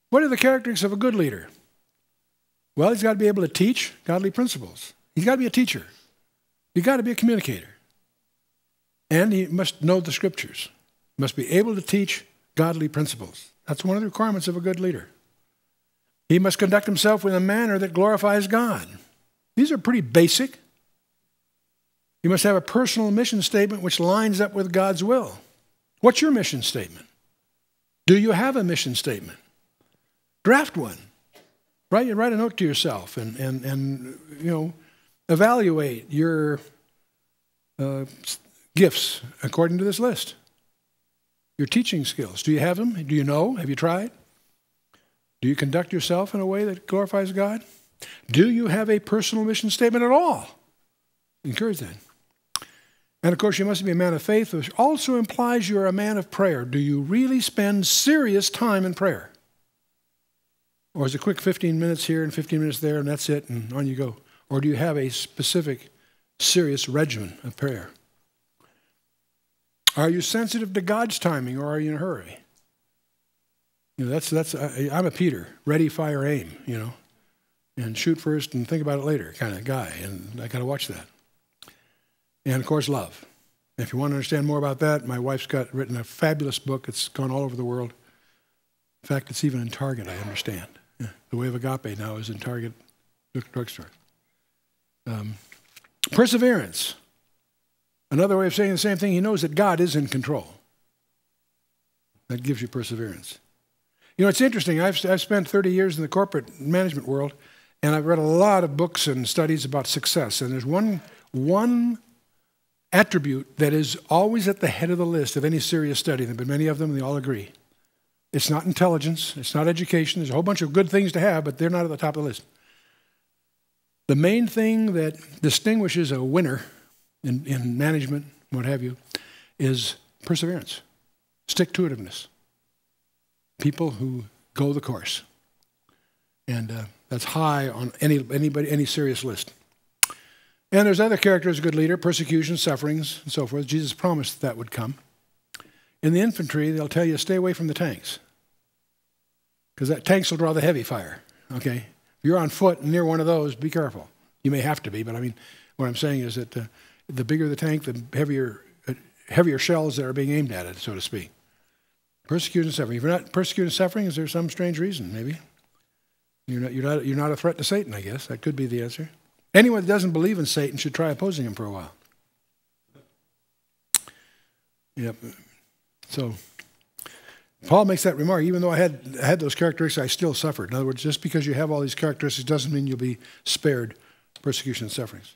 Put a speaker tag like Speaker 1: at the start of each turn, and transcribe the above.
Speaker 1: What are the characteristics of a good leader? Well, he's got to be able to teach godly principles. He's got to be a teacher. He's got to be a communicator. And he must know the scriptures. He must be able to teach godly principles. That's one of the requirements of a good leader. He must conduct himself in a manner that glorifies God. These are pretty basic. He must have a personal mission statement which lines up with God's will. What's your mission statement? Do you have a mission statement? Draft one. Write a note to yourself and evaluate your gifts according to this list. Your teaching skills. Do you have them? Do you know? Have you tried? Do you conduct yourself in a way that glorifies God? Do you have a personal mission statement at all? Encourage that. And of course, you must be a man of faith, which also implies you're a man of prayer. Do you really spend serious time in prayer? Or is it a quick 15 minutes here and 15 minutes there and that's it and on you go? Or do you have a specific, serious regimen of prayer? Are you sensitive to God's timing or are you in a hurry? I'm a Peter, ready, fire, aim, and shoot first and think about it later kind of guy, and I got to watch that. And of course, love. If you want to understand more about that, my wife's written a fabulous book. It's gone all over the world. In fact, it's even in Target, I understand. Yeah. The Way of Agape now is in Target drugstore. Perseverance. Another way of saying the same thing, he knows that God is in control. That gives you perseverance. It's interesting. I've spent 30 years in the corporate management world, and I've read a lot of books and studies about success. And there's one attribute that is always at the head of the list of any serious study. There have been many of them, and they all agree. It's not intelligence. It's not education. There's a whole bunch of good things to have, but they're not at the top of the list. The main thing that distinguishes a winner in management, what have you, is perseverance, stick-to-itiveness. People who go the course. And that's high on any serious list. And there's other characters of a good leader, persecution, sufferings, and so forth. Jesus promised that would come. In the infantry, they'll tell you, stay away from the tanks. Because that tanks will draw the heavy fire, okay? If you're on foot near one of those, be careful. You may have to be, but what I'm saying is that the bigger the tank, the heavier shells that are being aimed at it, so to speak. Persecution and suffering. If you're not persecuted and suffering, is there some strange reason, maybe? You're not a threat to Satan, I guess. That could be the answer. Anyone that doesn't believe in Satan should try opposing him for a while. Yep. So, Paul makes that remark, even though I had those characteristics, I still suffered. In other words, just because you have all these characteristics doesn't mean you'll be spared persecution and sufferings.